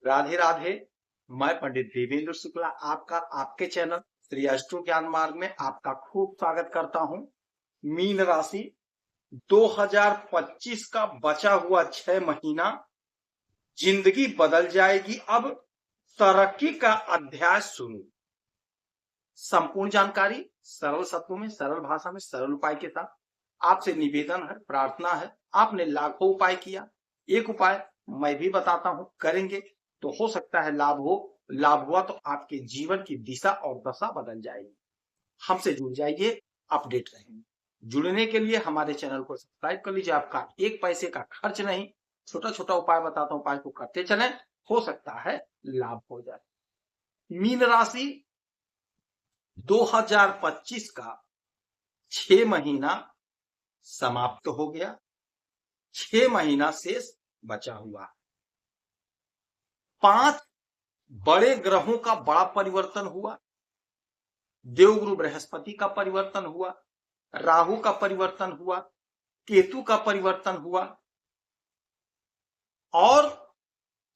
राधे राधे। मैं पंडित देवेंद्र शुक्ला आपका आपके चैनल श्री अष्टो ज्ञान मार्ग में आपका खूब स्वागत करता हूं। मीन राशि 2025 का बचा हुआ 6 महीना जिंदगी बदल जाएगी। अब तरक्की का अध्याय शुरू। संपूर्ण जानकारी सरल शब्दों में, सरल भाषा में, सरल उपाय के साथ आपसे निवेदन है, प्रार्थना है। आपने लाखों उपाय किया, एक उपाय मैं भी बताता हूं, करेंगे तो हो सकता है लाभ हो। लाभ हुआ तो आपके जीवन की दिशा और दशा बदल जाएगी। हमसे जुड़ जाइए, अपडेट रहेंगे। जुड़ने के लिए हमारे चैनल को सब्सक्राइब कर लीजिए। आपका एक पैसे का खर्च नहीं, छोटा छोटा उपाय बताता हूं, उपाय को करते चलें, हो सकता है लाभ हो जाए। मीन राशि 2025 का 6 महीना समाप्त हो गया। 6 महीना शेष बचा हुआ। 5 बड़े ग्रहों का बड़ा परिवर्तन हुआ। देवगुरु बृहस्पति का परिवर्तन हुआ, राहु का परिवर्तन हुआ, केतु का परिवर्तन हुआ, और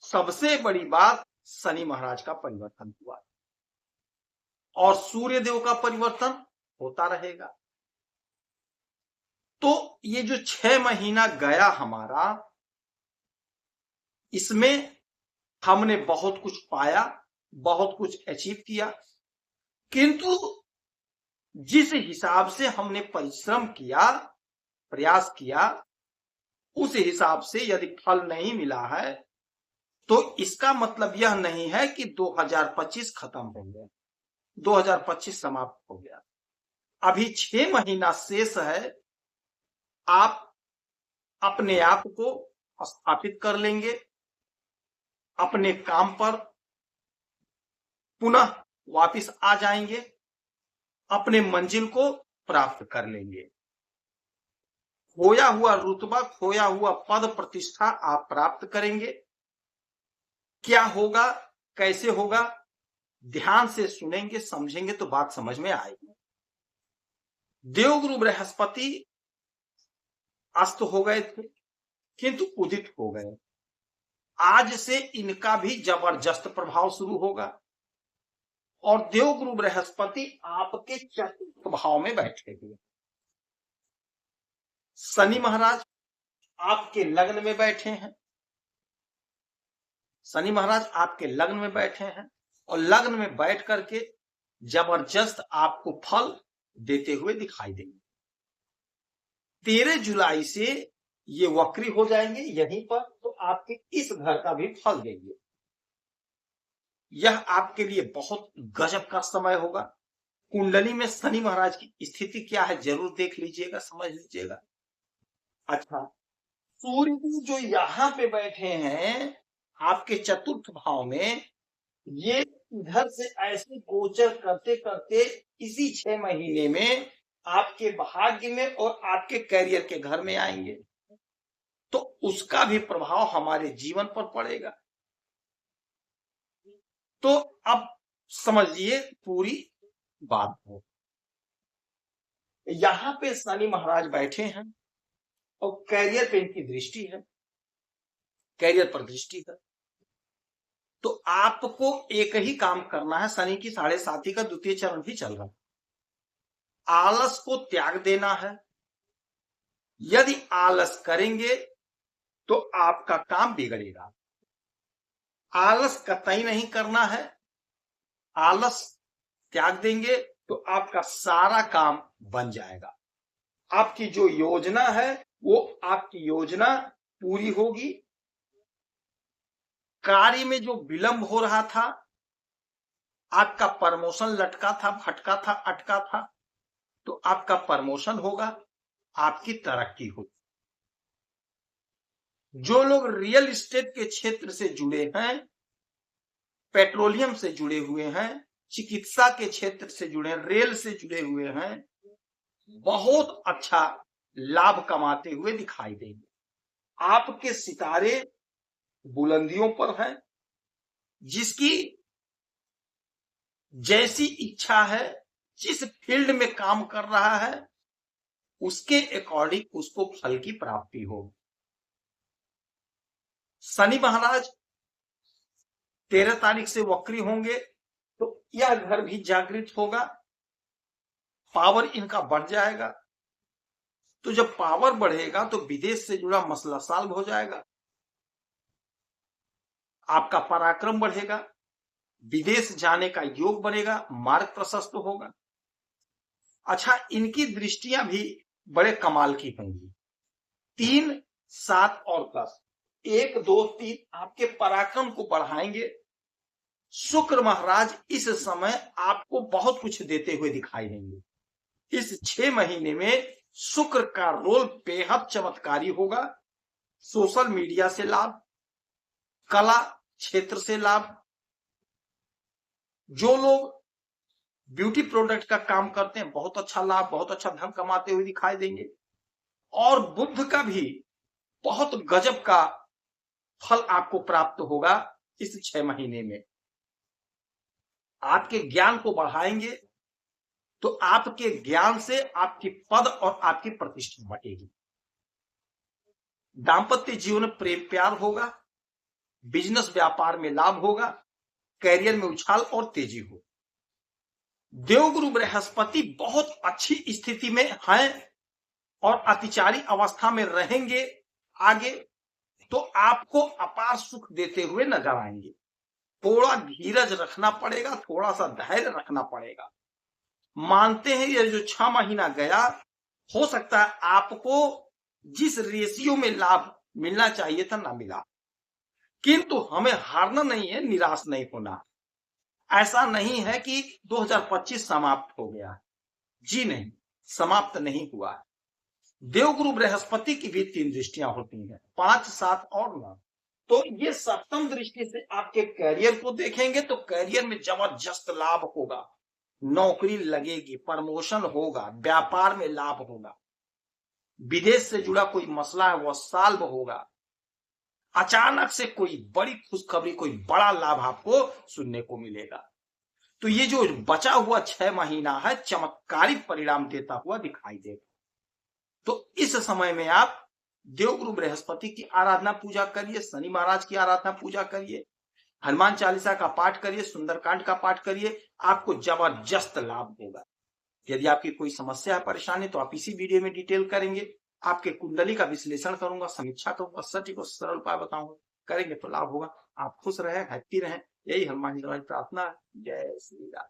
सबसे बड़ी बात शनि महाराज का परिवर्तन हुआ, और सूर्य देव का परिवर्तन होता रहेगा। तो ये जो 6 महीना गया हमारा, इसमें हमने बहुत कुछ पाया, बहुत कुछ अचीव किया, किंतु जिस हिसाब से हमने परिश्रम किया, प्रयास किया, उस हिसाब से यदि फल नहीं मिला है तो इसका मतलब यह नहीं है कि 2025 खत्म हो गया, 2025 समाप्त हो गया। अभी 6 महीना शेष है। आप अपने आप को स्थापित कर लेंगे, अपने काम पर पुनः वापस आ जाएंगे, अपने मंजिल को प्राप्त कर लेंगे। खोया हुआ रुतबा, खोया हुआ पद प्रतिष्ठा आप प्राप्त करेंगे। क्या होगा, कैसे होगा, ध्यान से सुनेंगे, समझेंगे तो बात समझ में आएगी। देवगुरु बृहस्पति अस्त हो गए थे, किंतु उदित हो गए। आज से इनका भी जबरदस्त प्रभाव शुरू होगा, और देवगुरु बृहस्पति आपके चतुर्थ भाव में बैठेंगे। शनि महाराज आपके लग्न में बैठे हैं। शनि महाराज आपके लग्न में बैठे हैं, और लग्न में बैठ करके जबरदस्त आपको फल देते हुए दिखाई देंगे। 13 जुलाई से ये वक्री हो जाएंगे यहीं पर, तो आपके इस घर का भी फल देंगे। यह आपके लिए बहुत गजब का समय होगा। कुंडली में शनि महाराज की स्थिति क्या है जरूर देख लीजिएगा, समझ लीजिएगा। अच्छा, सूर्य जो यहां पे बैठे हैं आपके चतुर्थ भाव में, ये इधर से ऐसे गोचर करते करते इसी 6 महीने में आपके भाग्य में और आपके कैरियर के घर में आएंगे, तो उसका भी प्रभाव हमारे जीवन पर पड़ेगा। तो अब समझिए पूरी बात हो। यहां पे शनि महाराज बैठे हैं और कैरियर पे इनकी दृष्टि है, कैरियर पर दृष्टि है। तो आपको एक ही काम करना है। शनि की 7.5 का द्वितीय चरण भी चल रहा है। आलस को त्याग देना है। यदि आलस करेंगे तो आपका काम बिगड़ेगा। आलस कतई नहीं करना है। आलस त्याग देंगे तो आपका सारा काम बन जाएगा। आपकी जो योजना है वो आपकी योजना पूरी होगी। कार्य में जो विलंब हो रहा था, आपका प्रमोशन लटका था, भटका था, अटका था, तो आपका प्रमोशन होगा, आपकी तरक्की होगी। जो लोग रियल एस्टेट के क्षेत्र से जुड़े हैं, पेट्रोलियम से जुड़े हुए हैं, चिकित्सा के क्षेत्र से जुड़े, रेल से जुड़े हुए हैं, बहुत अच्छा लाभ कमाते हुए दिखाई देंगे। आपके सितारे बुलंदियों पर हैं। जिसकी जैसी इच्छा है, जिस फील्ड में काम कर रहा है, उसके अकॉर्डिंग उसको फल की प्राप्ति होगी। शनि महाराज 13 तारीख से वक्री होंगे तो यह घर भी जागृत होगा, पावर इनका बढ़ जाएगा। तो जब पावर बढ़ेगा तो विदेश से जुड़ा मसला सॉल्व हो जाएगा, आपका पराक्रम बढ़ेगा, विदेश जाने का योग बनेगा, मार्ग प्रशस्त होगा। अच्छा, इनकी दृष्टियां भी बड़े कमाल की होंगी। 3, 7 और 10, 1, 2, 3 आपके पराक्रम को बढ़ाएंगे। शुक्र महाराज इस समय आपको बहुत कुछ देते हुए दिखाई देंगे। इस 6 महीने में शुक्र का रोल बेहद चमत्कारी होगा। सोशल मीडिया से लाभ, कला क्षेत्र से लाभ, जो लोग ब्यूटी प्रोडक्ट का काम करते हैं बहुत अच्छा लाभ, बहुत अच्छा धन कमाते हुए दिखाई देंगे। और बुध का भी बहुत गजब का फल आपको प्राप्त होगा इस 6 महीने में। आपके ज्ञान को बढ़ाएंगे तो आपके ज्ञान से आपकी पद और आपकी प्रतिष्ठा बढ़ेगी। दाम्पत्य जीवन में प्रेम प्यार होगा, बिजनेस व्यापार में लाभ होगा, कैरियर में उछाल और तेजी हो। देवगुरु बृहस्पति बहुत अच्छी स्थिति में हैं और अतिचारी अवस्था में रहेंगे आगे, तो आपको अपार सुख देते हुए नजर आएंगे। थोड़ा धीरज रखना पड़ेगा, थोड़ा सा धैर्य रखना पड़ेगा। मानते हैं ये जो 6 महीना गया, हो सकता है आपको जिस रेशियो में लाभ मिलना चाहिए था ना मिला, किंतु हमें हारना नहीं है, निराश नहीं होना। ऐसा नहीं है कि 2025 समाप्त हो गया, जी नहीं, समाप्त नहीं हुआ। देवगुरु बृहस्पति की भी 3 दृष्टियां होती हैं, 5, 7 और 9। तो ये सप्तम दृष्टि से आपके कैरियर को देखेंगे तो कैरियर में जबरदस्त लाभ होगा, नौकरी लगेगी, प्रमोशन होगा, व्यापार में लाभ होगा, विदेश से जुड़ा कोई मसला है वह सॉल्व होगा, अचानक से कोई बड़ी खुशखबरी, कोई बड़ा लाभ आपको सुनने को मिलेगा। तो ये जो बचा हुआ 6 महीना है चमत्कारिक परिणाम देता हुआ दिखाई देगा। तो इस समय में आप देवगुरु बृहस्पति की आराधना पूजा करिए, शनि महाराज की आराधना पूजा करिए, हनुमान चालीसा का पाठ करिए, सुंदरकांड का पाठ करिए, आपको जबरदस्त लाभ होगा। यदि आपकी कोई समस्या है, परेशानी, तो आप इसी वीडियो में डिटेल करेंगे। आपके कुंडली का विश्लेषण करूंगा, समीक्षा करूंगा, सटीक और सरल उपाय बताऊंगा। करेंगे तो लाभ होगा। आप खुश रहें, हैप्पी रहें, यही हनुमान जी की प्रार्थना है। जय श्री राम।